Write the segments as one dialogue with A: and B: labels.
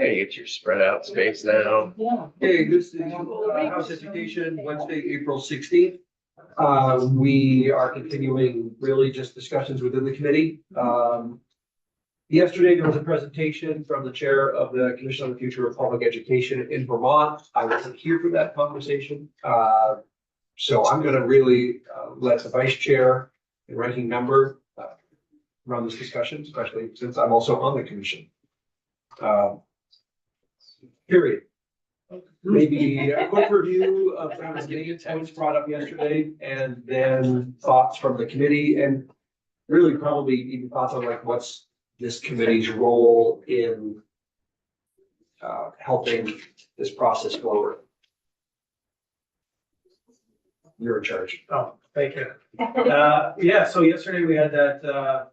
A: Hey, it's your spread out space now.
B: Yeah.
C: Hey, this is House Education, Wednesday, April 16th. We are continuing really just discussions within the committee. Yesterday, there was a presentation from the chair of the Commission on the Future of Public Education in Vermont. I wasn't here for that conversation. So I'm gonna really let the vice chair and ranking member run this discussion, especially since I'm also on the commission. Period. Maybe a quick review of some of the main points brought up yesterday, and then thoughts from the committee, and really probably even thoughts on like what's this committee's role in helping this process forward. You're in charge.
D: Oh, thank you. Yeah, so yesterday we had that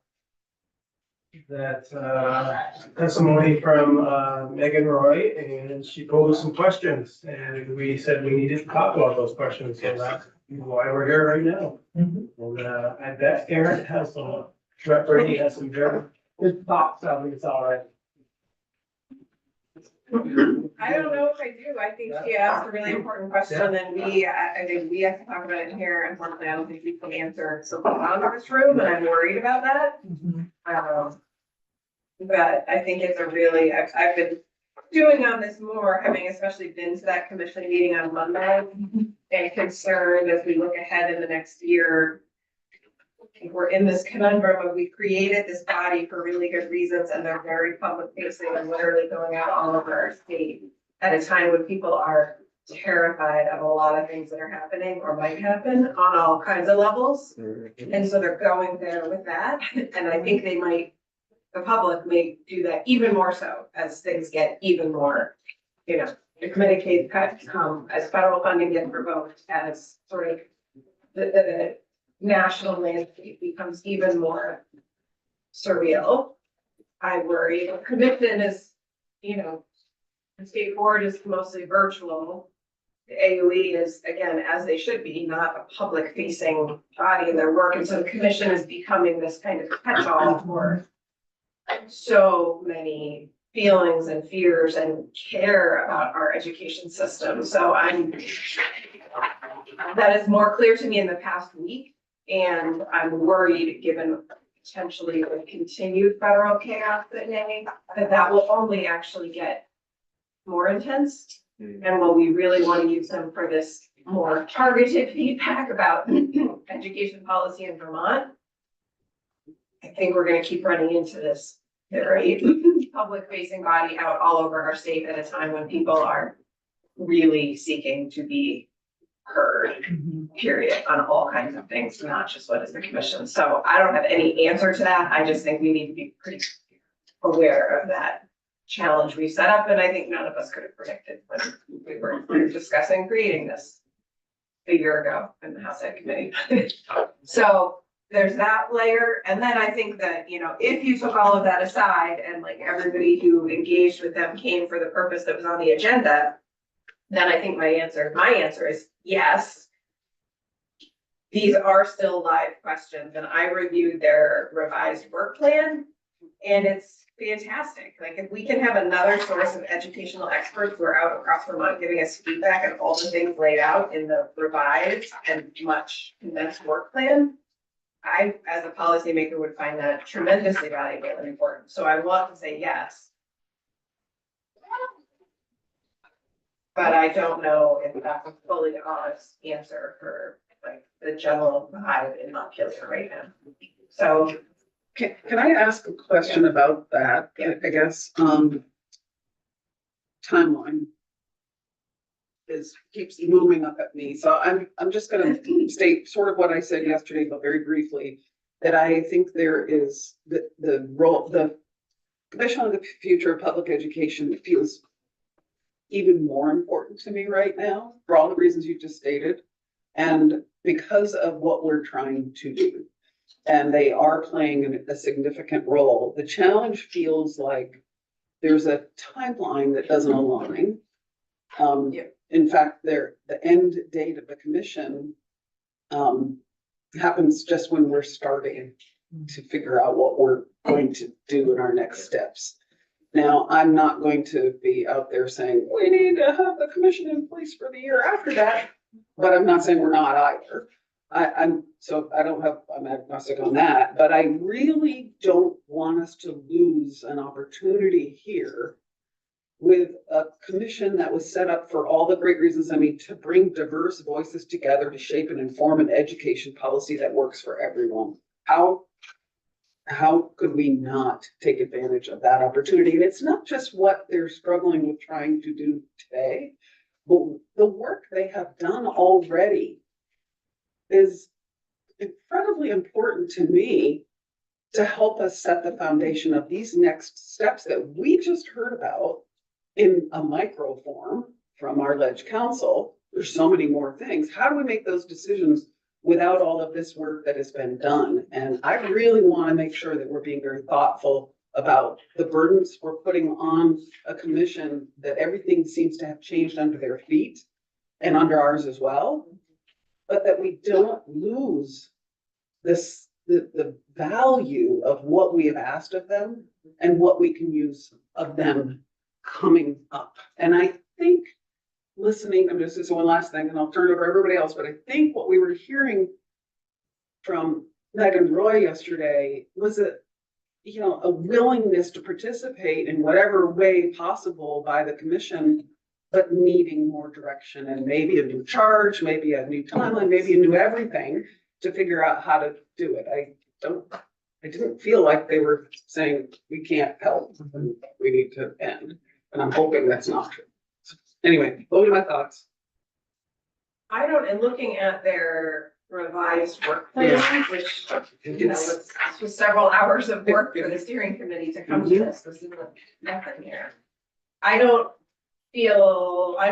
D: testimony from Megan Roy, and she posed some questions, and we said we needed to talk about those questions, so that's why we're here right now. And I bet Aaron has some, Brady has some very good thoughts on this already.
B: I don't know if I do. I think she asked a really important question, and I think we have to talk about it here. Unfortunately, I don't think we can answer so out of this room, and I'm worried about that. But I think it's a really, I've been doing on this more, having especially been to that commission meeting on Monday, and concerned as we look ahead in the next year. I think we're in this conundrum of we created this body for really good reasons, and they're very public facing and literally going out all over our state at a time when people are terrified of a lot of things that are happening or might happen on all kinds of levels. And so they're going there with that. And I think the public may do that even more so as things get even more, the Medicaid cuts come, as federal funding gets revoked, as sort of the national landscape becomes even more surreal. I worry. The commission is, the state board is mostly virtual. The AUE is, again, as they should be, not a public facing body in their work. And so the commission is becoming this kind of catch-all for so many feelings and fears and care about our education system. So that is more clear to me in the past week. And I'm worried, given potentially the continued federal chaos that will only actually get more intense. And will we really want to use them for this more targeted feedback about education policy in Vermont? I think we're going to keep running into this very public facing body out all over our state at a time when people are really seeking to be heard, period, on all kinds of things, not just what is the commission. So I don't have any answer to that. I just think we need to be pretty aware of that challenge we set up. And I think none of us could have predicted when we were discussing creating this a year ago in the House Ed Committee. So there's that layer. And then I think that, if you took all of that aside and like everybody who engaged with them came for the purpose that was on the agenda, then I think my answer is yes. These are still live questions, and I reviewed their revised work plan, and it's fantastic. Like, if we can have another source of educational experts who are out across Vermont giving us feedback on all the things laid out in the revised and much condensed work plan, I, as a policymaker, would find that tremendously valuable and important. So I want to say yes. But I don't know if that's a fully honest answer for like the general vibe in Montpelier right now. So
E: Can I ask a question about that?
B: Yeah.
E: I guess, timeline keeps looming up at me. So I'm just gonna state sort of what I said yesterday, but very briefly, that I think there is the role, the Commission on the Future of Public Education feels even more important to me right now for all the reasons you just stated. And because of what we're trying to do. And they are playing a significant role. The challenge feels like there's a timeline that doesn't align. In fact, the end date of the commission happens just when we're starting to figure out what we're going to do in our next steps. Now, I'm not going to be out there saying, we need to have the commission in place for the year after that, but I'm not saying we're not either. I'm agnostic on that, but I really don't want us to lose an opportunity here with a commission that was set up for all the great reasons, I mean, to bring diverse voices together to shape and inform an education policy that works for everyone. How could we not take advantage of that opportunity? And it's not just what they're struggling with trying to do today, but the work they have done already is incredibly important to me to help us set the foundation of these next steps that we just heard about in a micro form from our ledge council. There's so many more things. How do we make those decisions without all of this work that has been done? And I really want to make sure that we're being very thoughtful about the burdens we're putting on a commission that everything seems to have changed under their feet and under ours as well, but that we don't lose the value of what we have asked of them and what we can use of them coming up. And I think listening, this is one last thing, and I'll turn it over to everybody else, but I think what we were hearing from Megan Roy yesterday was a willingness to participate in whatever way possible by the commission, but needing more direction and maybe a new charge, maybe a new timeline, maybe a new everything to figure out how to do it. I didn't feel like they were saying we can't help, we need to end. And I'm hoping that's not true. Anyway, those are my thoughts.
B: And looking at their revised work plan, which, was several hours of work for the steering committee to come to this isn't nothing here. I'm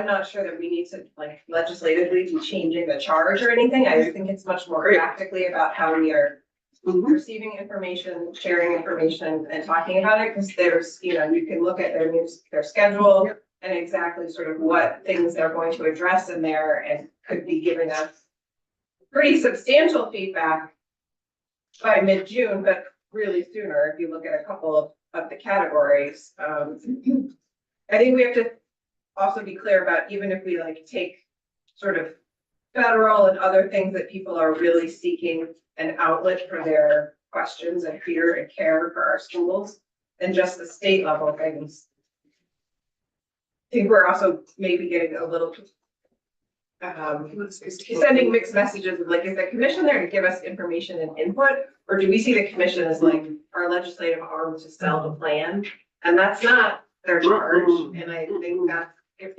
B: not sure that we need to legislatively be changing the charge or anything. I just think it's much more practically about how we are receiving information, sharing information and talking about it. Cause there's, you can look at their schedule and exactly sort of what things they're going to address in there and could be giving us pretty substantial feedback by mid-June, but really sooner if you look at a couple of the categories. I think we have to also be clear about, even if we take sort of federal and other things that people are really seeking an outlet for their questions and fear and care for our schools, and just the state level things. I think we're also maybe getting a little sending mixed messages of is the commission there to give us information and input, or do we see the commission as our legislative arm to sell the plan? And that's not their charge. And I think that if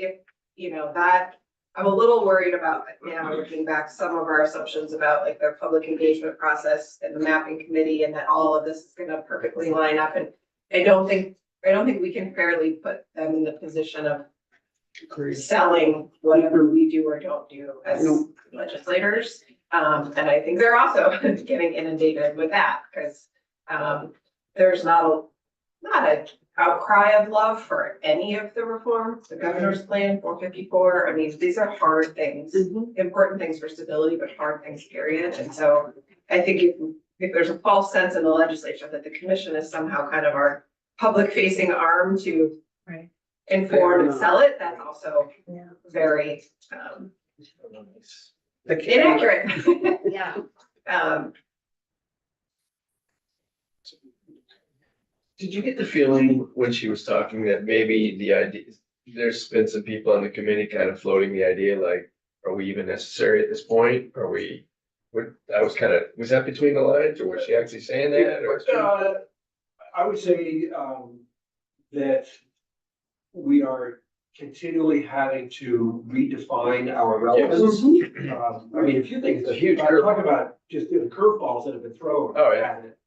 B: that, I'm a little worried about now looking back some of our assumptions about their public engagement process and the mapping committee, and that all of this is going to perfectly line up. And I don't think we can fairly put them in the position of selling whatever we do or don't do as legislators. And I think they're also getting inundated with that because there's not a outcry of love for any of the reforms, the governor's plan, 454. I mean, these are hard things, important things for stability, but hard things, period. And so I think if there's a false sense in the legislature that the commission is somehow kind of our public facing arm to inform and sell it, that's also very inaccurate.
F: Yeah.
A: Did you get the feeling when she was talking that maybe the idea, there's been some people on the committee kind of floating the idea, are we even necessary at this point? Was that between the lines, or was she actually saying that? Or?
C: I would say that we are continually having to redefine our relevance. I mean, a few things.
A: It's a huge
C: I talk about just the curveballs that have been thrown.
A: Oh, yeah.
C: At it,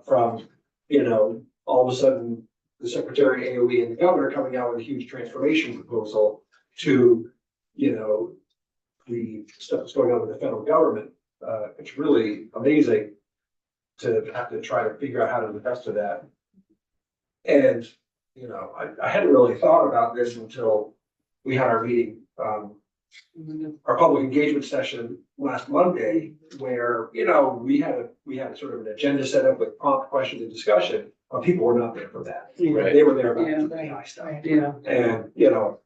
C: from all of a sudden the secretary, AOE, and the governor coming out with a huge transformation proposal to the stuff that's going on with the federal government. It's really amazing to have to try to figure out how to invest in that. And, I hadn't really thought about this until we had our meeting, our public engagement session last Monday, where, we had sort of an agenda set up with prompt questions and discussion. people were not there for that.
A: Right.
C: They were there about
E: Yeah,
C: the AI stuff.
E: Yeah.
C: And, you know,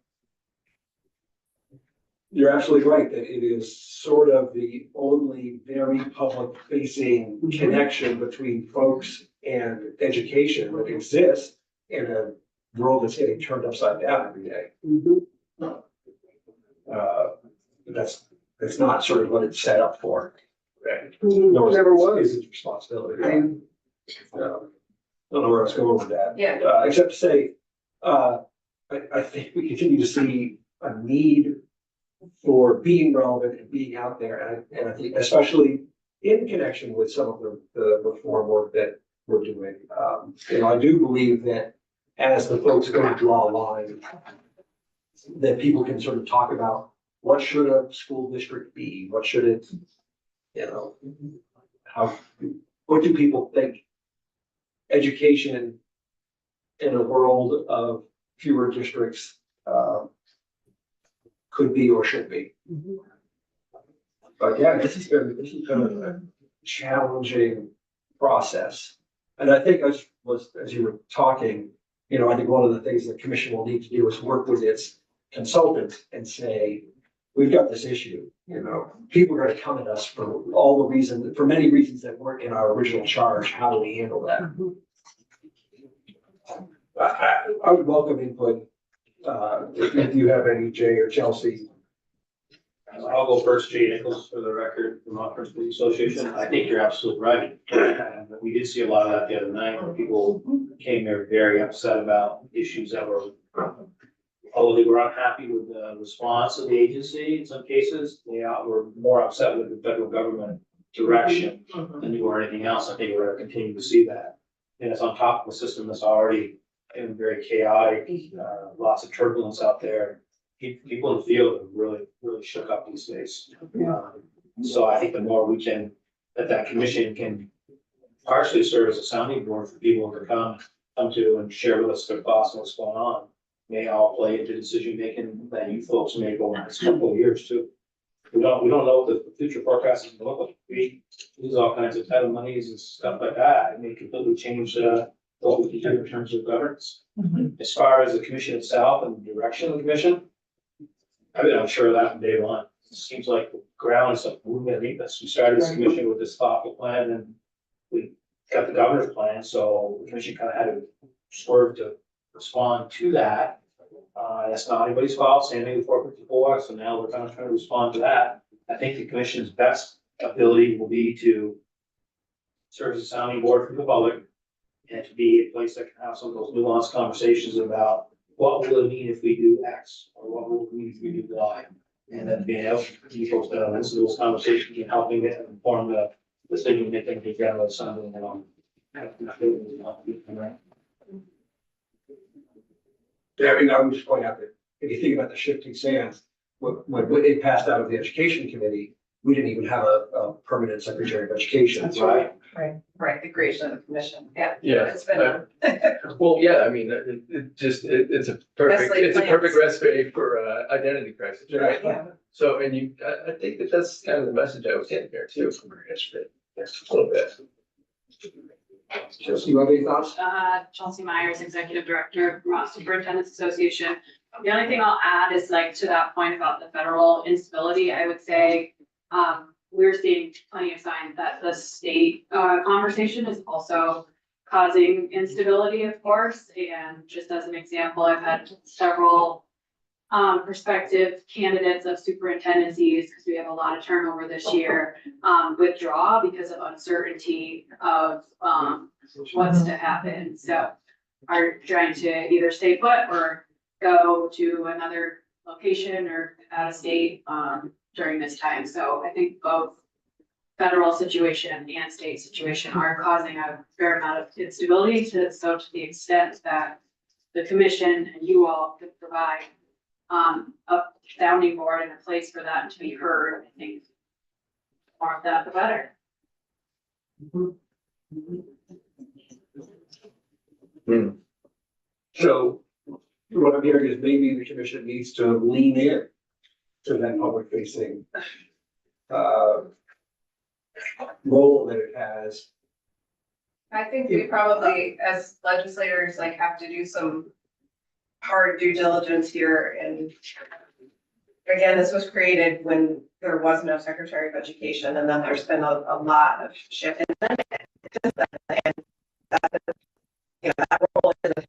C: you're absolutely right that it is sort of the only very public facing connection between folks and education that exists in a world that's getting turned upside down every day.
E: Mhm.
C: That's not sort of what it's set up for.
A: Right.
C: Nor is
E: Never
C: it-
E: was.
C: is its responsibility. Don't know where I was going with that.
B: Yeah.
C: Except to say, I think we continue to see a need for being relevant and being out there. And I think especially in connection with some of the reform work that we're doing. You know, I do believe that as the folks go to draw a line, that people can sort of talk about what should a school district be? What should it, you know, what do people think education in a world of fewer districts could be or should be? But yeah, this has been a challenging process. And I think as you were talking, you know, I think one of the things the commission will need to do is work with its consultant and say, we've got this issue, you know, people are gonna come at us for for many reasons that weren't in our original charge. How do we handle that? I would welcome input, if you have any, Jay or Chelsea.
F: I'll go first, Jay Nichols, for the record, from Vermont Principal Association. I think you're absolutely right. And we did see a lot of that the other night, where people came there very upset about issues that were, although they were unhappy with the response of the agency in some cases, they were more upset with the federal government direction than they were anything else. I think we're gonna continue to see that. And it's on top of a system that's already been very chaotic, lots of turbulence out there. People in the field are really shook up these days. So I think the more we can, that commission can partially serve as a sounding board for people to come to and share with us their thoughts on what's going on. May all play into decision making that you folks make over the next couple of years too. We don't know what the future forecast is going to look like. We lose all kinds of title monies and stuff like that. It may completely change what we can do in terms of governance. As far as the commission itself and the direction of the commission, I've been unsure of that from day one. It seems like the ground is like moving underneath us. We started this commission with this thoughtful plan and we got the governor's plan, so the commission kind of had to swerve to respond to that. That's not anybody's fault, same thing with 454, so now we're kind of trying to respond to that. I think the commission's best ability will be to serve as a sounding board for the public and to be a place that can have some of those nuanced conversations about what will it mean if we do X, or what will it mean if we do Y? And then being able to you folks to listen to those conversations and helping it inform the decision making to get out of something along.
C: Yeah, I mean, I would just point out that if you think about the shifting sands, when it passed out of the education committee, we didn't even have a permanent secretary of education.
E: That's right.
B: Right, the creation of the commission, yeah.
A: Yeah.
B: It's been,
A: Well, yeah, I mean, it's a
B: Best laid
A: perfect
B: plans.
A: recipe for identity crisis, right?
B: yeah.
A: So, and I think that's kind of the message I was getting here too from her yesterday. Yes, a little bit.
C: Chelsea, you have any thoughts?
G: Chelsea Myers, Executive Director of Vermont Superintendent's Association. The only thing I'll add is like to that point about the federal instability, I would say, we're seeing plenty of signs that the state, conversation is also causing instability, of course. And just as an example, I've had several, prospective candidates of superintendencies, because we have a lot of turnover this year, withdraw because of uncertainty of, what's to happen. So are trying to either stay put or go to another location or out of state, during this time. So I think both federal situation and state situation are causing a fair amount of instability to the extent that the commission and you all could provide a sounding board and a place for that to be heard. I think more of that, the better.
C: So what I'm hearing is maybe the commission needs to lean in to that public facing role that it has.
B: I think we probably, as legislators, like have to do some hard due diligence here. And again, this was created when there was no Secretary of Education, and then there's been a lot of shift. And then that, you know, that role is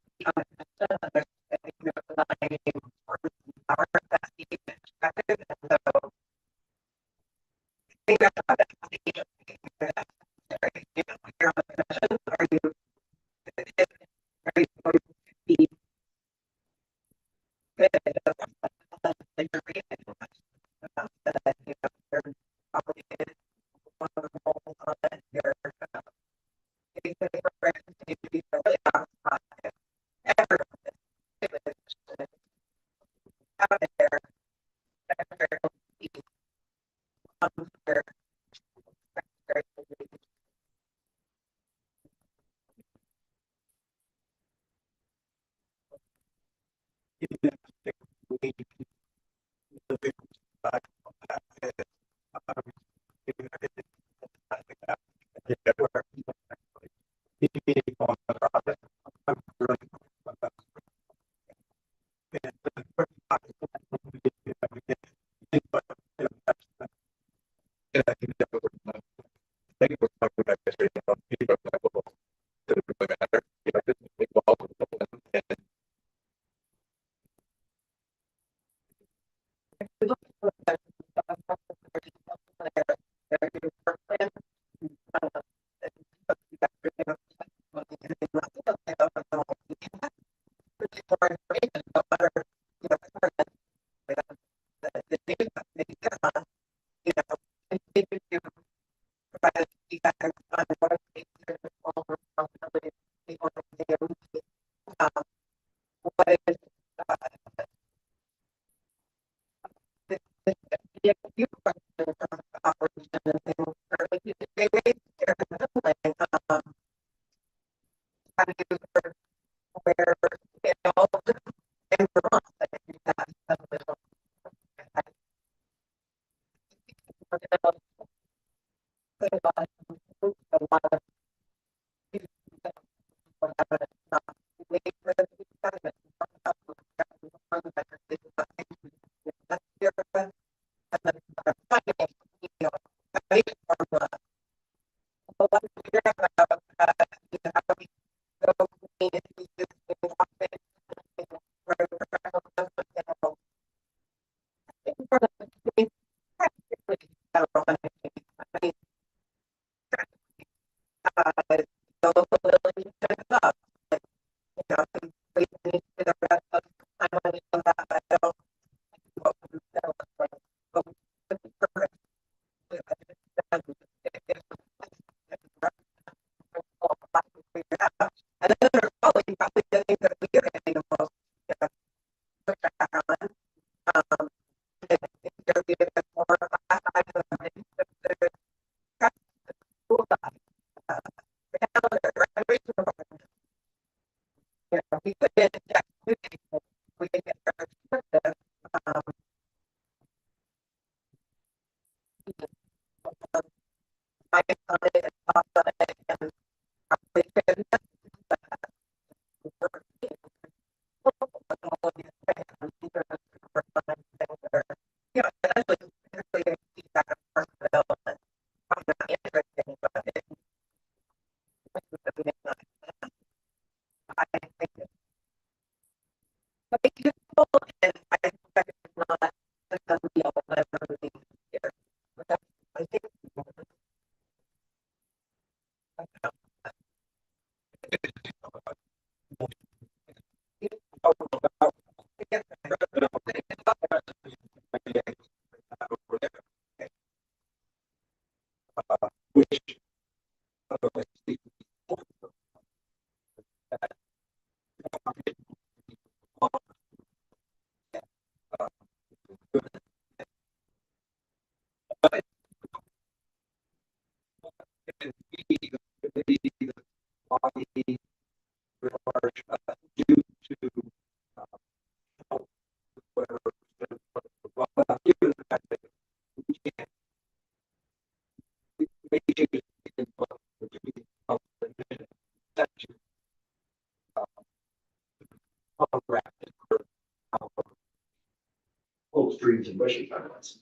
C: beating some bushy timelines.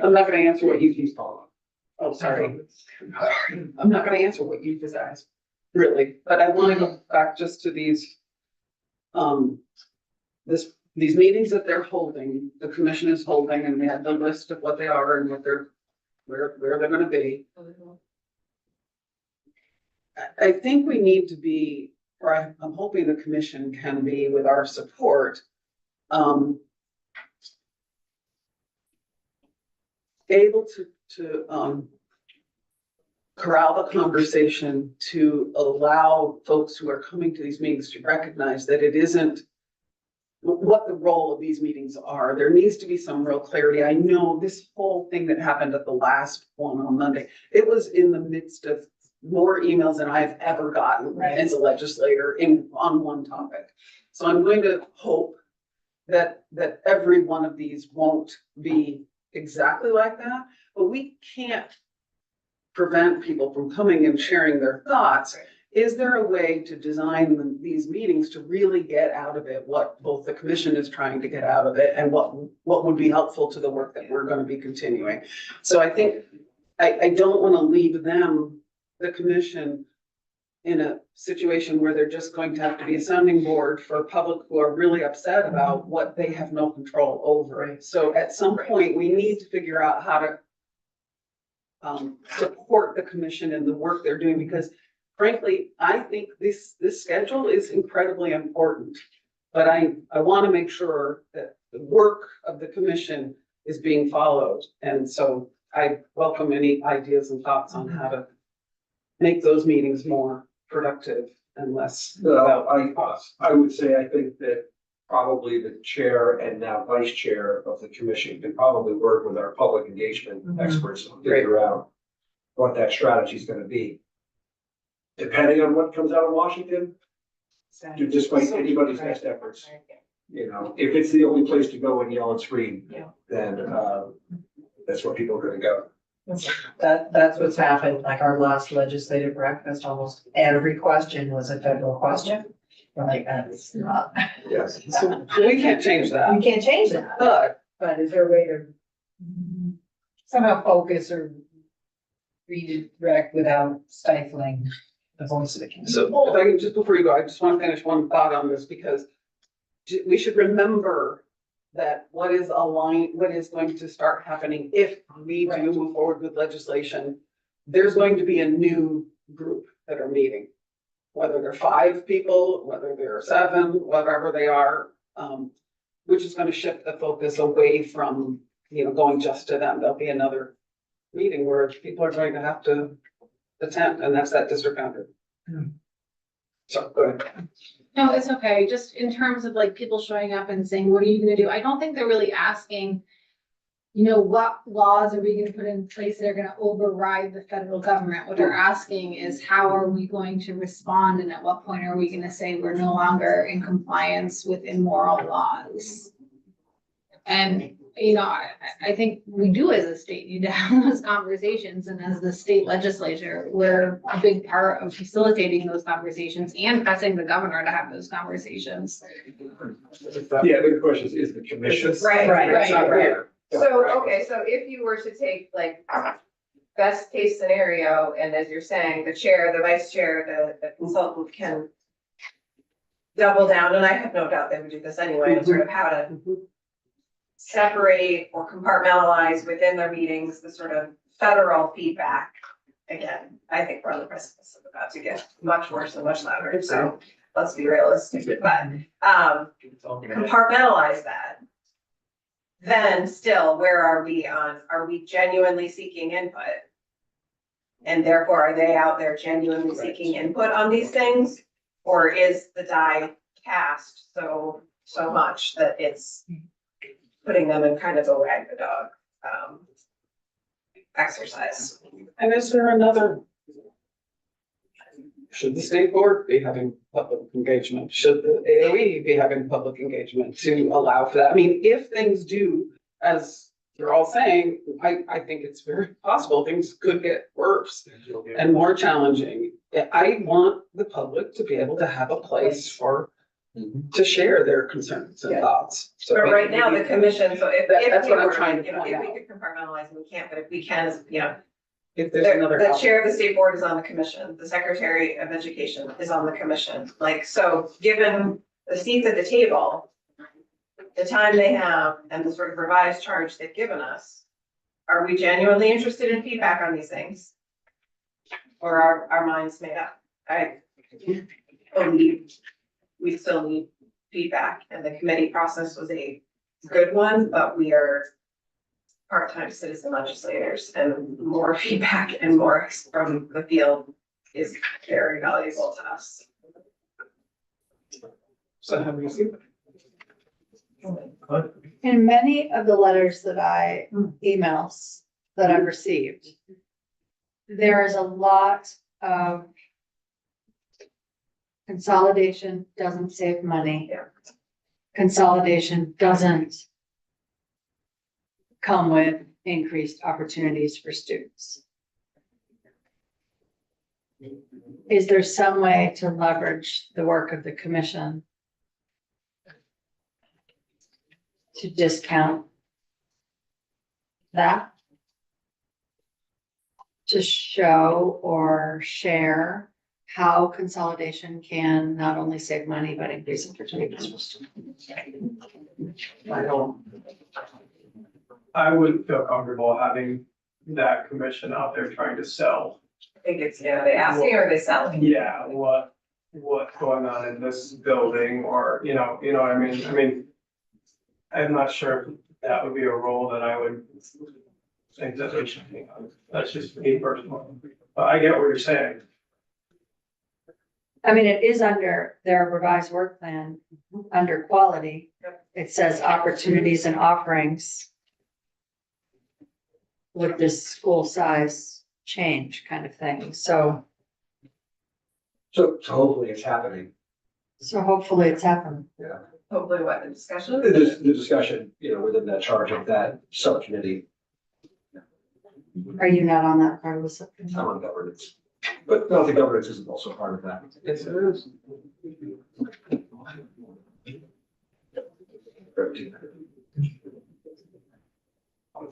E: I'm not gonna answer what you just called. Oh, sorry. I'm not gonna answer what you just asked, really, but I wanna go back just to these. These meetings that they're holding, the commission is holding, and we have the list of what they are and what they're, where they're gonna be. I think we need to be, or I'm hoping the commission can be with our support. Able to corral the conversation to allow folks who are coming to these meetings to recognize that it isn't what the role of these meetings are. There needs to be some real clarity. I know this whole thing that happened at the last one on Monday, it was in the midst of more emails than I've ever gotten as a legislator on one topic. So I'm going to hope that every one of these won't be exactly like that, but we can't prevent people from coming and sharing their thoughts. Is there a way to design these meetings to really get out of it what both the commission is trying to get out of it and what would be helpful to the work that we're going to be continuing? So I think I don't want to leave them, the commission, in a situation where they're just going to have to be a sounding board for public who are really upset about what they have no control over. So at some point, we need to figure out how to support the commission and the work they're doing, because frankly, I think this schedule is incredibly important. But I want to make sure that the work of the commission is being followed. And so I welcome any ideas and thoughts on how to make those meetings more productive and less about cost.
C: I would say, I think that probably the chair and now vice chair of the commission can probably work with our public engagement experts and figure out what that strategy is gonna be. Depending on what comes out of Washington, despite anybody's best efforts, you know, if it's the only place to go and yell and scream, then that's where people are gonna go.
H: That's what's happened, like our last legislative breakfast, almost every question was a federal question. We're like, that's not,
C: Yes.
E: So we can't change
H: we
E: that,
H: can't change that, but is there a way to somehow focus or redirect without stifling the voice of the community?
E: So if I can, just before you go, I just want to finish one thought on this, because we should remember that what is going to start happening if we do move forward with legislation, there's going to be a new group that are meeting. Whether they're 5 people, whether they're 7, whatever they are, which is going to shift the focus away from, going just to them. There'll be another meeting where people are going to have to attend, and that's that district boundary. So go ahead.
I: No, it's okay. Just in terms of like people showing up and saying, what are you gonna do? I don't think they're really asking, what laws are we gonna put in place that are gonna override the federal government? What they're asking is how are we going to respond, and at what point are we gonna say we're no longer in compliance with immoral laws? And, I think we do as a state need to have those conversations, and as the state legislature, we're a big part of facilitating those conversations and pressing the governor to have those conversations.
C: Yeah, the question is the commission.
B: Right.
C: It's not here.
B: So, okay, so if you were to take like best case scenario, and as you're saying, the chair, the vice chair, the consultant can double down, and I have no doubt they would do this anyway, sort of how to separate or compartmentalize within their meetings, the sort of federal feedback. Again, I think we're on the precipice of about to get much worse and much louder, so let's be realistic, but compartmentalize that. Then still, where are we genuinely seeking input? And therefore, are they out there genuinely seeking input on these things? Or is the die cast so much that it's putting them in kind of a wag the dog exercise?
E: And is there should the state board be having public engagement? Should the AOE be having public engagement to allow for that? I mean, if things do, as you're all saying, I think it's very possible things could get worse and more challenging. I want the public to be able to have a place for, to share their concerns and
H: Yeah.
E: thoughts. So
B: But right now, the commission, so if
E: That's
B: we
E: what I'm
B: were,
E: trying to
B: you know,
E: point
B: if we
E: out.
B: could compartmentalize, we can't, but if we can, you know,
E: If there's another.
B: the chair of the state board is on the commission, the secretary of education is on the commission. Like, so given the seats at the table, the time they have and the sort of revised charge they've given us, are we genuinely interested in feedback on these things? Or are our minds made up? I believe we still need feedback, and the committee process was a good one, but we are part-time citizen legislators, and more feedback and more from the field is very valuable to us.
E: So how do you see?
H: In many of the letters that emails that I've received, there is a lot of consolidation doesn't save money.
B: Yeah.
H: Consolidation doesn't come with increased opportunities for students. Is there some way to leverage the work of the commission to discount that? To show or share how consolidation can not only save money, but increase opportunities for students?
D: I wouldn't feel comfortable having that commission out there trying to sell.
B: I think it's, yeah, are they asking or are they selling?
D: Yeah, what's going on in this building, or, you know what I mean? I mean, I'm not sure if that would be a role that I would think that they should be on. That's just me personally, but I get what you're saying.
H: I mean, it is under their revised work plan, under quality. It says opportunities and offerings with this school size change kind of thing. So
C: hopefully it's happening.
H: hopefully it's happened.
B: Hopefully what, the discussion?
C: The discussion, within that charge of that subcommittee,
H: Are you not on that part of the subcommittee?
C: I'm on governance. But no, the governance isn't also part of that.
E: Yes, it is.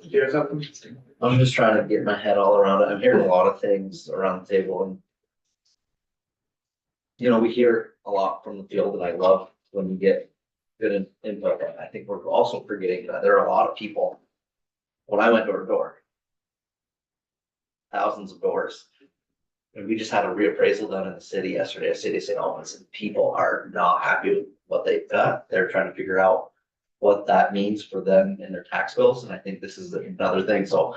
D: Do you have something?
J: I'm just trying to get my head all around it. I'm hearing a lot of things around the table and we hear a lot from the field, and I love when you get good input. And I think we're also forgetting that there are a lot of people. When I went door to door, thousands of doors, and we just had a reappraisal done in the city yesterday, a city of St. Albans, and people are not happy with what they've got. They're trying to figure out what that means for them and their tax bills, and I think this is another thing. So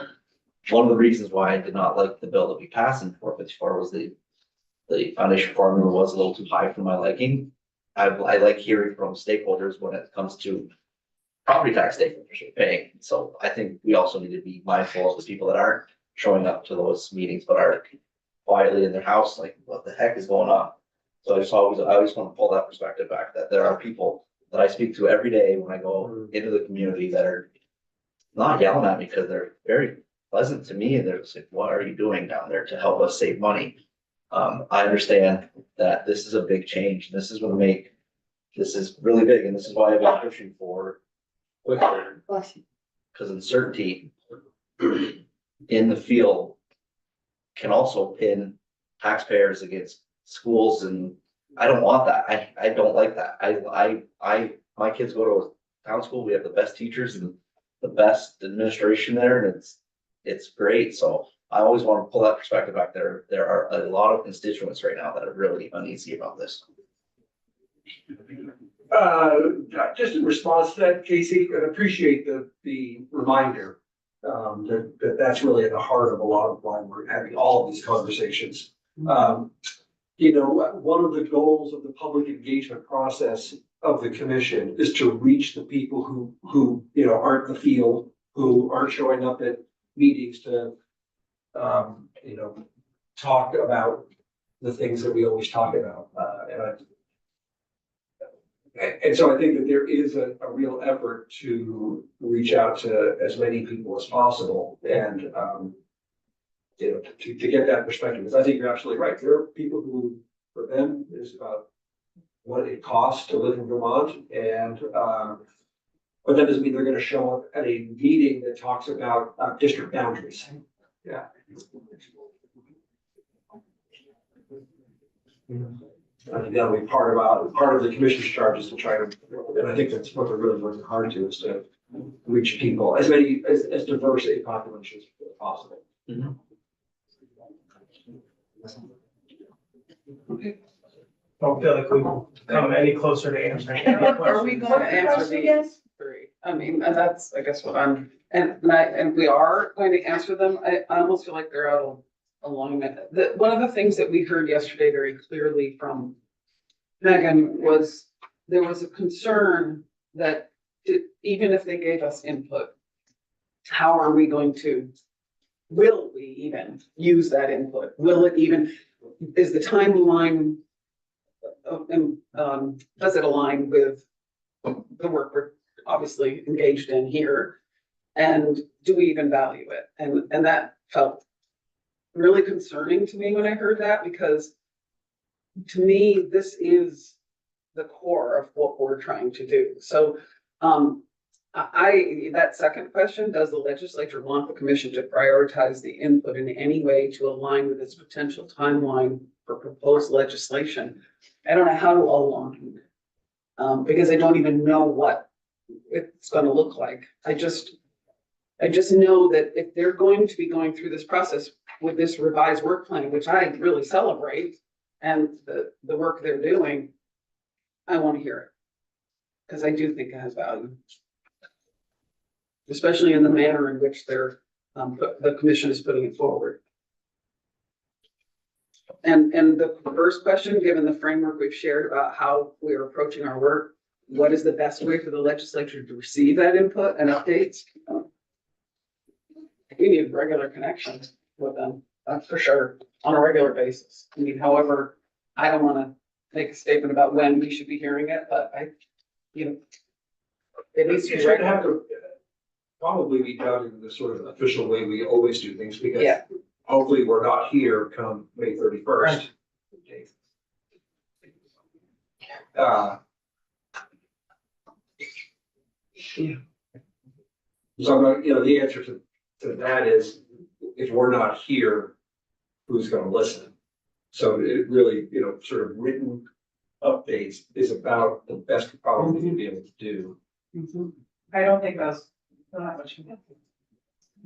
J: one of the reasons why I did not like the bill that we passed in 454 was the foundation formula was a little too high for my liking. I like hearing from stakeholders when it comes to property tax stakeholders paying. So I think we also need to be mindful of the people that aren't showing up to those meetings, but are quietly in their house, like, what the heck is going on? So I always want to pull that perspective back, that there are people that I speak to every day when I go into the community that are not yelling at me, because they're very pleasant to me, and they're just like, what are you doing down there to help us save money? I understand that this is a big change. This is this is really big, and this is why I've been pushing for quicker, because uncertainty in the field can also pin taxpayers against schools, and I don't want that. I don't like that. My kids go to a town school. We have the best teachers and the best administration there, and it's great. So I always want to pull that perspective back there. There are a lot of constituents right now that are really uneasy about this.
C: Just in response to that, Casey, I appreciate the reminder, that's really at the heart of a lot of why we're having all of these conversations. One of the goals of the public engagement process of the commission is to reach the people who aren't in the field, who aren't showing up at meetings to, talk about the things that we always talk about. And so I think that there is a real effort to reach out to as many people as possible. And you know, to get that perspective, because I think you're absolutely right. There are people who, for them, it's about what it costs to live in Vermont and, but that doesn't mean they're gonna show up at a meeting that talks about, district boundaries. Yeah. I think that'll be part of the commission's charges to try to, and I think that's what they're really working hard to, is to reach people, as many, as diverse a population as possible.
D: Don't feel like we've come any closer to answering. any
E: Are we
D: questions.
E: going to answer
B: Question
E: these
B: again?
E: three? I mean, and that's, I guess, what I'm, and we are going to answer them. I almost feel like they're out of alignment. One of the things that we heard yesterday very clearly from Megan was there was a concern that even if they gave us input, how are we going to, will we even use that input? Will it even, is the timeline, does it align with the work we're obviously engaged in here? And do we even value it? And that felt really concerning to me when I heard that, because to me, this is the core of what we're trying to do. So, that second question, does the legislature want the commission to prioritize the input in any way to align with its potential timeline for proposed legislation? I don't know how to align, because I don't even know what it's gonna look like. I just know that if they're going to be going through this process with this revised work plan, which I really celebrate, and the work they're doing, I want to hear it. Because I do think it has value. Especially in the manner in which they're, the commission is putting it forward. And the first question, given the framework we've shared about how we're approaching our work, what is the best way for the legislature to receive that input and updates? We need regular connections with them, that's for sure, on a regular basis. I mean, however, I don't want to make a statement about when we should be hearing it, but it needs to
C: It's
E: be
C: going to have
E: regular.
C: to probably be done in the sort of official way we always do things, because
E: Yeah.
C: hopefully we're not here come May 31st. So, the answer to that is, if we're not here, who's gonna listen? So it really, sort of written updates is about the best we probably to be able to do.
B: I don't think those.
E: I'm
B: I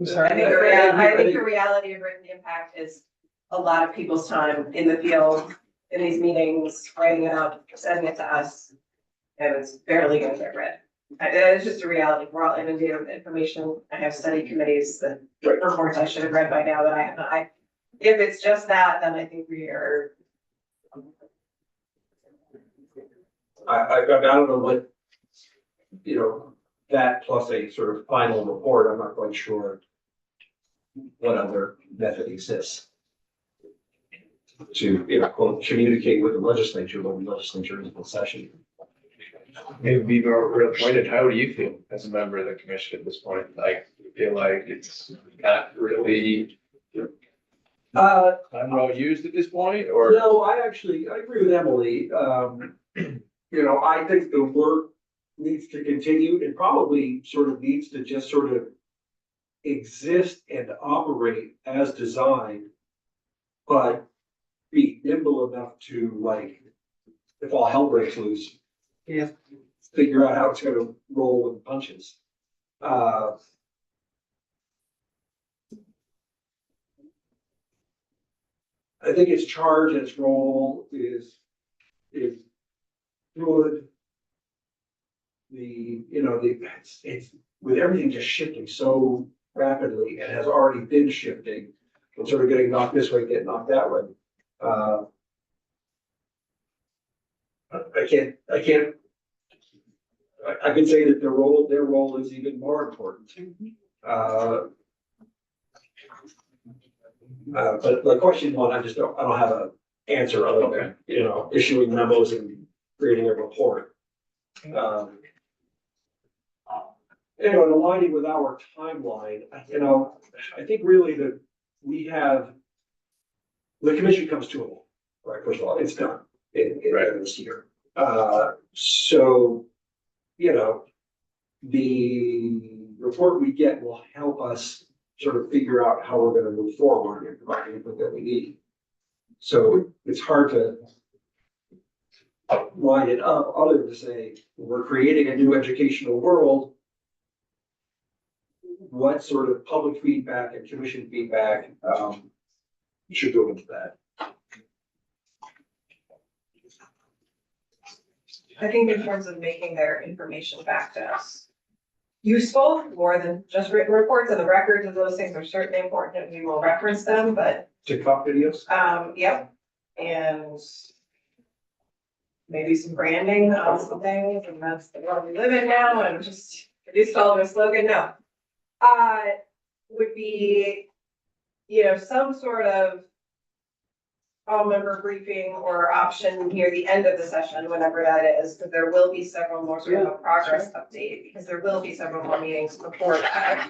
E: sorry.
B: think the reality of written impact is a lot of people's time in the field, in these meetings, writing it up, sending it to us. And it's barely gonna get read. It's just a reality. We're all inundated with information. I have study committees that reports I should have read by now that I have not. If it's just that, then I think we are.
C: I don't know what, that plus a sort of final report, I'm not quite sure what other method exists to, quote, communicate with the legislature when the legislature is in session.
A: Maybe be more real pointed, how do you feel as a member of the commission at this point? Like, you feel like it's not really time well used at this point, or?
C: No, I agree with Emily. I think the work needs to continue and probably sort of needs to just sort of exist and operate as designed, but be nimble enough to, like, if all hell breaks loose,
E: Yeah.
C: figure out how it's gonna roll with the punches. I think its charge and its role is good. It's with everything just shifting so rapidly and has already been shifting, and sort of getting knocked this way, getting knocked that way. I can say that their role is even more important. But the question one, I don't have an answer other than, issuing memos and creating a report. And aligning with our timeline, I think really we have, the commission comes to them, right, first of all, it's done in this year. So, you know, the report we get will help us sort of figure out how we're gonna move forward and provide the input that we need. So it's hard to line it up, other than to say, we're creating a new educational world. What sort of public feedback and commission feedback, should go into that?
B: I think in terms of making their information back to us useful, more than just written reports, and the records of those things are certainly important, and we will reference them, but,
C: TikTok videos?
B: yep. And maybe some branding of some things, and that's the world we live in now, and just reduce all of a slogan, no. Would be, you know, some sort of all member briefing or option near the end of the session, whenever that is, because there will be several more sort of a progress update, because there will be several more meetings before that.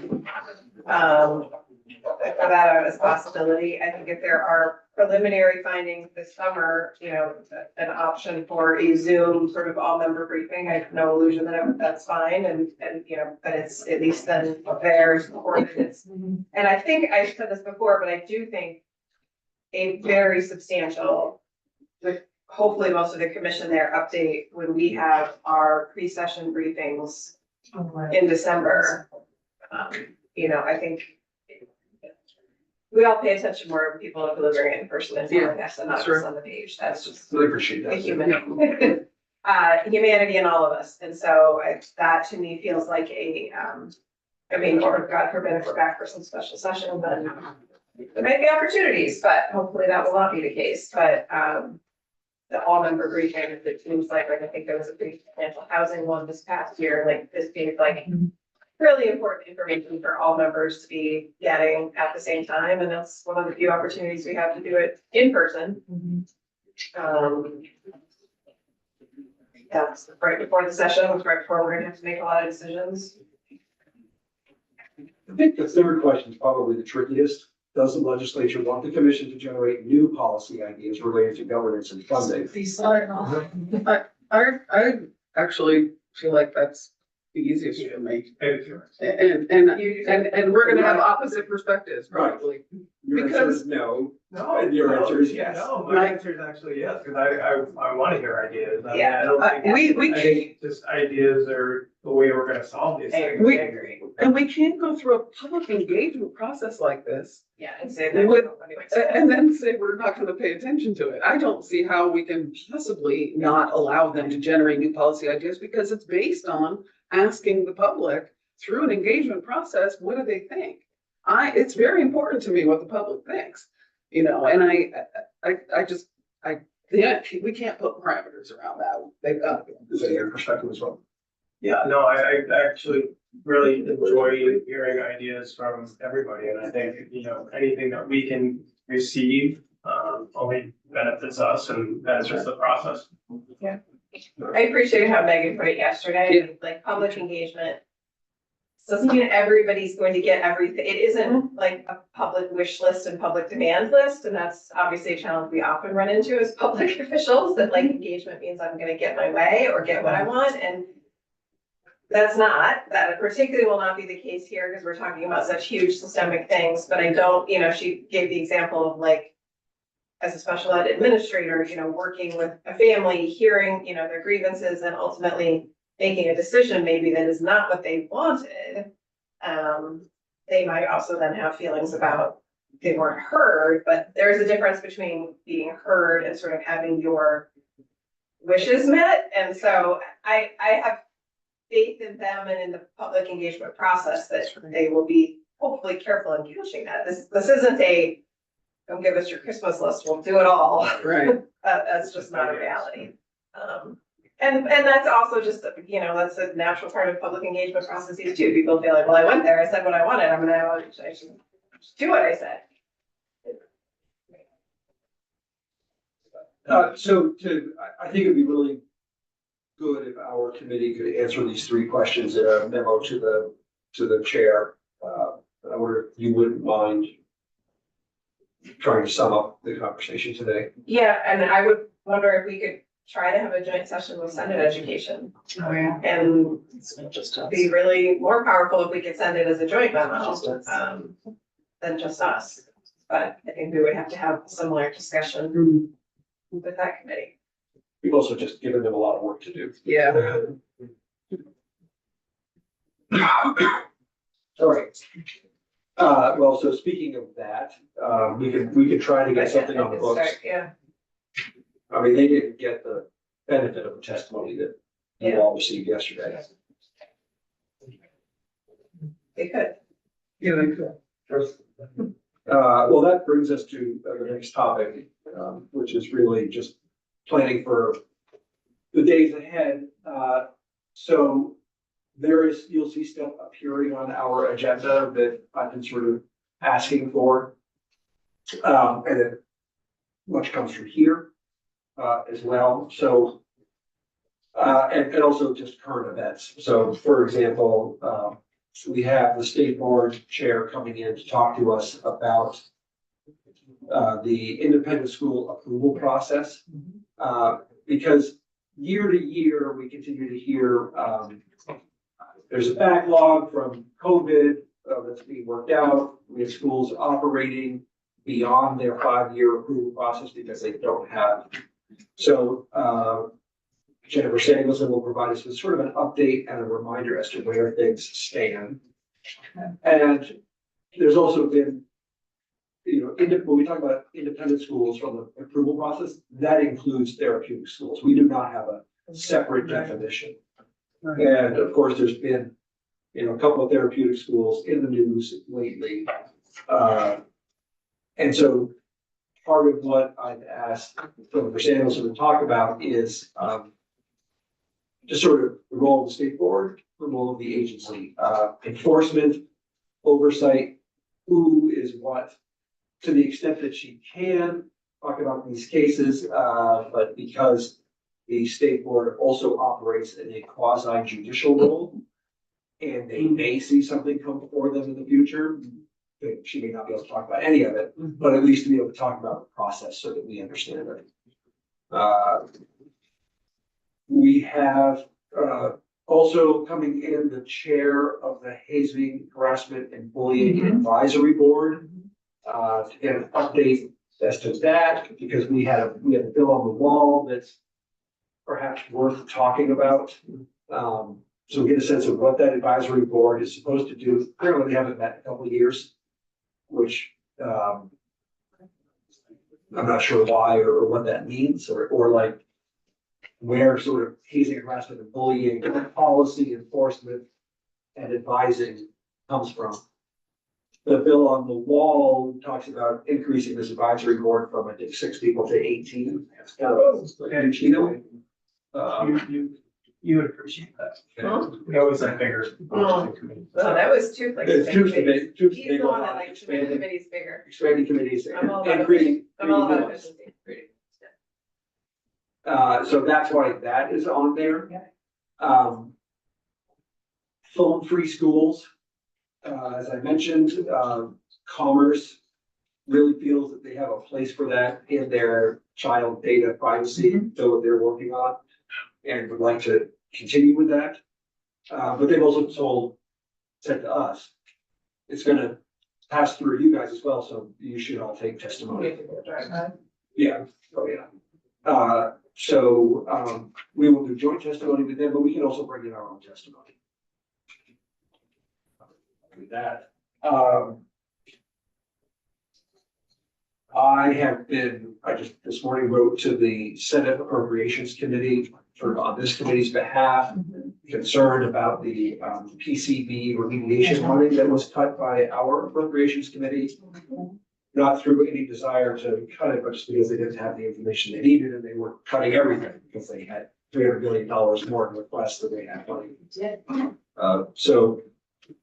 B: That is a possibility. I think if there are preliminary findings this summer, you know, an option for a Zoom sort of all member briefing, I have no illusion that that's fine, and, you know, but it's at least then there supported. It's, and I think I said this before, but I do think a very substantial, with hopefully most of the commission there, update when we have our pre-session briefings in December. You know, I think we all pay attention more when people are delivering it in person and telling us and not just on the page. That's just
C: Really appreciate
B: a
C: that.
B: human, humanity in all of us. And so that to me feels like a, I mean, or God forbid if we're back for some special session, then there may be opportunities, but hopefully that will not be the case. But the all member briefing, it seems like I think there was a big financial housing one this past year, like this being like really important information for all members to be getting at the same time. And that's one of the few opportunities we have to do it in person. That's right before the session, it's right before we're gonna have to make a lot of decisions.
C: I think the third question is probably the trickiest. Does the legislature want the commission to generate new policy ideas related to governance and funding?
E: I actually feel like that's the easiest for me. And we're gonna have opposite perspectives probably.
C: Your answer
E: Because-
C: is no.
D: No,
C: And your answer is yes.
D: No, my answer is actually yes, because I want to hear ideas. I mean,
B: Yeah.
D: I don't think,
E: We
D: I think just ideas are the way we're gonna solve these things.
E: We-
B: agree.
E: And we can't go through a public engagement process like this
B: Yeah, and say that.
E: With-
B: anyways.
E: and then say we're not gonna pay attention to it. I don't see how we can possibly not allow them to generate new policy ideas because it's based on asking the public through an engagement process, what do they think? It's very important to me what the public thinks, you know, and we can't put parameters around that. They've got to be.
C: Is that your perspective as well?
D: Yeah, no, I actually really enjoy hearing ideas from everybody, and I think, you know, anything that we can receive, only benefits us and benefits the process.
B: I appreciate how Megan put it yesterday, like public engagement. Doesn't mean everybody's going to get everything. It isn't like a public wish list and public demand list, and that's obviously a challenge we often run into as public officials, that like engagement means I'm gonna get my way or get what I want, and that particularly will not be the case here, because we're talking about such huge systemic things, but I don't, you know, she gave the example of like, as a special ed administrator, you know, working with a family, hearing, you know, their grievances and ultimately making a decision maybe that is not what they wanted. They might also then have feelings about they weren't heard, but there's a difference between being heard and sort of having your wishes met. And so I have faith in them and in the public engagement process that they will be hopefully careful in couching that. This isn't a, don't give us your Christmas list, we'll do it all.
E: Right.
B: That's just not a reality. And that's also just, you know, that's a natural part of public engagement processes too. People feel like, well, I went there, I said what I wanted, I should do what I said.
C: I think it'd be really good if our committee could answer these three questions in a memo to the chair. I wonder if you wouldn't mind trying to sum up the conversation today.
B: Yeah, and I would wonder if we could try to have a joint session with Senate Education
H: Oh, yeah.
B: and
H: It's not just us.
B: be really more powerful if we could send it as a joint memo, than just us. But I think we would have to have a similar discussion with that committee.
C: We've also just given them a lot of work to do.
E: Yeah.
C: All right. Well, so speaking of that, we could try to get something on the books.
B: Yeah,
C: I mean, they didn't get the benefit of the testimony that you all received yesterday.
B: they could.
C: Yeah, they could. Well, that brings us to the next topic, which is really just planning for the days ahead. So you'll see stuff appearing on our agenda that I've been sort of asking for. And then much comes from here, as well. So, and also just current events. So for example, we have the state board chair coming in to talk to us about the independent school approval process. Because year to year, we continue to hear, there's a backlog from COVID that's being worked out. We have schools operating beyond their 5-year approval process because they don't have. So Jennifer Samuelson will provide us with sort of an update and a reminder as to where things stand. And there's also been, when we talk about independent schools from the approval process, that includes therapeutic schools. We do not have a separate definition. And of course, there's been, a couple of therapeutic schools in the news lately. And so part of what I've asked Jennifer Samuelson to talk about is just sort of the role of the state board, the role of the agency, enforcement, oversight, who is what, to the extent that she can talk about these cases, but because the state board also operates in a quasi judicial role, and they may see something come before them in the future, she may not be able to talk about any of it, but at least to be able to talk about the process so that we understand it. We have also coming in the chair of the Hazing, Harassment and Bullying Advisory Board to get an update as to that, because we have a bill on the wall that's perhaps worth talking about. So we get a sense of what that advisory board is supposed to do. Apparently, they haven't met in a couple of years, which I'm not sure why or what that means, or like where sort of hazing, harassment, and bullying policy enforcement and advising comes from. The bill on the wall talks about increasing this advisory board from, I think, 6 people to 18.
D: You would appreciate that.
B: Huh?
D: We always have bigger.
B: Oh, that was too like.
C: It's too big, too
B: He's
C: big
B: the one
C: on
B: that likes to make
C: expanding,
B: committees bigger.
C: expanding committees
B: I'm all about
C: and creating.
B: I'm all about
C: creating bills.
B: efficiency.
C: So that's why that is on there. Phone-free schools, as I mentioned, Commerce really feels that they have a place for that in their child data privacy, so what they're working on, and would like to continue with that. But they've also said to us, it's gonna pass through you guys as well, so you should all take testimony. Yeah, oh yeah. So we will do joint testimony with them, but we can also bring in our own testimony. With that, I just this morning wrote to the Senate Appropriations Committee on this committee's behalf, concerned about the PCB remediation money that was cut by our Appropriations Committee. Not through any desire to cut it, but just because they didn't have the information they needed, and they were cutting everything because they had $300 million more in requests than they had money. So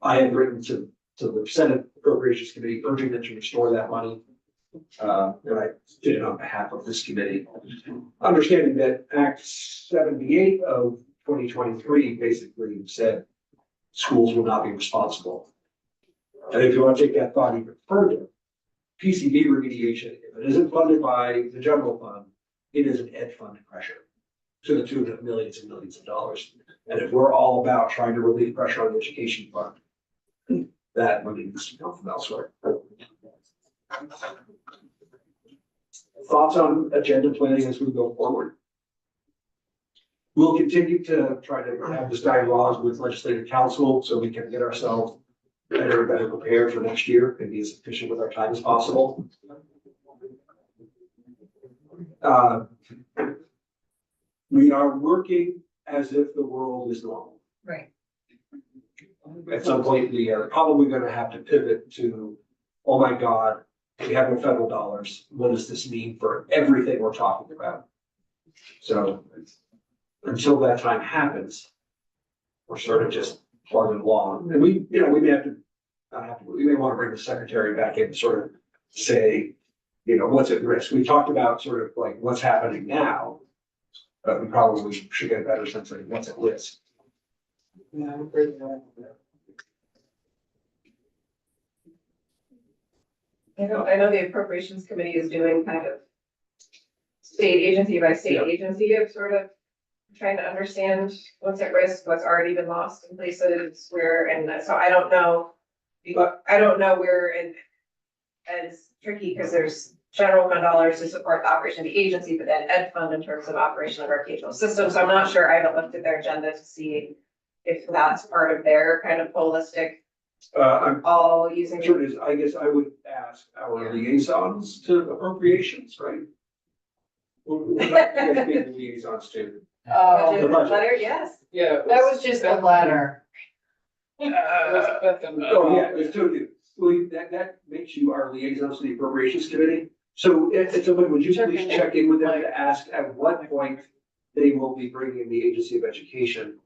C: I had written to the Senate Appropriations Committee urging them to restore that money. And I did it on behalf of this committee, understanding that Act 78 of 2023 basically said schools will not be responsible. And if you want to take that thought even further, PCB remediation, if it isn't funded by the general fund, it is an ed fund pressure to the tune of millions and millions of dollars. And if we're all about trying to relieve pressure on the education fund, that money needs to come from elsewhere. Thoughts on agenda planning as we go forward? We'll continue to try to have this dialogue with legislative council so we can get ourselves better prepared for next year and be as efficient with our time as possible. We are working as if the world is normal.
H: Right.
C: At some point, we are probably gonna have to pivot to, oh my God, we have no federal dollars. What does this mean for everything we're talking about? So until that time happens, we're sort of just plugging along. And we may have to, we may want to bring the secretary back in and sort of say, what's at risk. We talked about sort of like what's happening now, but we probably should get a better sense of what's at risk.
E: Yeah, I agree with that.
B: I know the appropriations committee is doing kind of state agency by state agency of sort of trying to understand what's at risk, what's already been lost in places where, and so I don't know. I don't know where, and it's tricky because there's general fund dollars to support the operation of the agency, but then ed fund in terms of operation of our K-12 system. So I'm not sure. I haven't looked at their agenda to see if that's part of their kind of holistic,
C: I'm
B: all using.
C: sure it is. I guess I would ask our liaisons to appropriations, right? We're not gonna be the liaisons to.
H: Oh,
C: The budget.
B: Letter, yes.
A: Yeah.
H: that was just a letter.
C: Oh, yeah, it was totally, that makes you our liaisons to the appropriations committee. So if someone, would you please check in with them to ask at what point they will be bringing the agency of education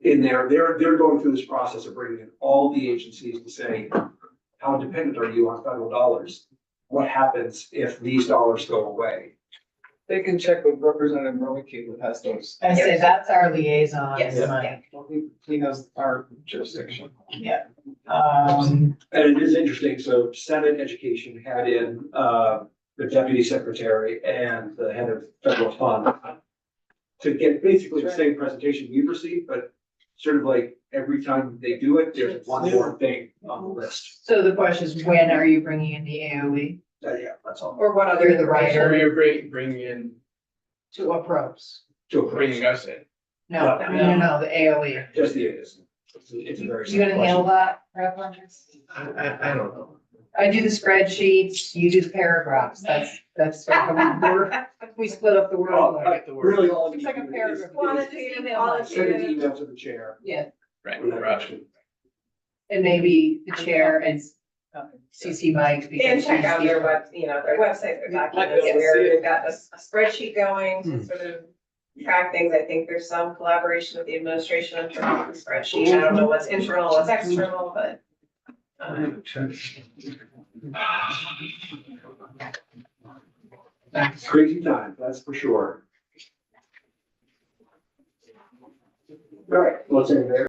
C: in there? They're going through this process of bringing in all the agencies to say, how dependent are you on federal dollars? What happens if these dollars go away?
A: They can check with Representative Murphy who has those.
H: I say that's our liaison,
B: Yes.
H: Mike.
A: He knows our jurisdiction.
H: Yeah.
C: And it is interesting, so Senate Education had in, the deputy secretary and the head of federal fund to get basically the same presentation we've received, but sort of like every time they do it, there's one more thing on the list.
H: So the question is, when are you bringing in the AOE
C: Yeah, that's all.
B: Or what other
H: You're the writer.
A: Or you're bringing in,
H: to approes?
A: bringing us in.
H: No, the AOE.
C: Just the, it's a very.
H: You gonna handle that, referendums?
A: I don't know.
H: I do the spreadsheets, you do the paragraphs, that's sort of how we split up the
C: Well,
H: work.
C: really all.
H: It's like a paragraph.
B: Quantitative,
C: Send an
B: qualitative.
C: email to the chair.
H: Yeah,
A: Right,
C: with that
A: right.
C: question.
H: and maybe the chair and CC Mike. because
B: And check out
H: he's-
B: their their website, their documents,
A: Yeah.
B: where they've got a spreadsheet going to sort of track things. I think there's some collaboration with the administration in terms of the spreadsheet. I don't know what's internal, what's external, but.
C: Crazy time, that's for sure. All right, let's end there.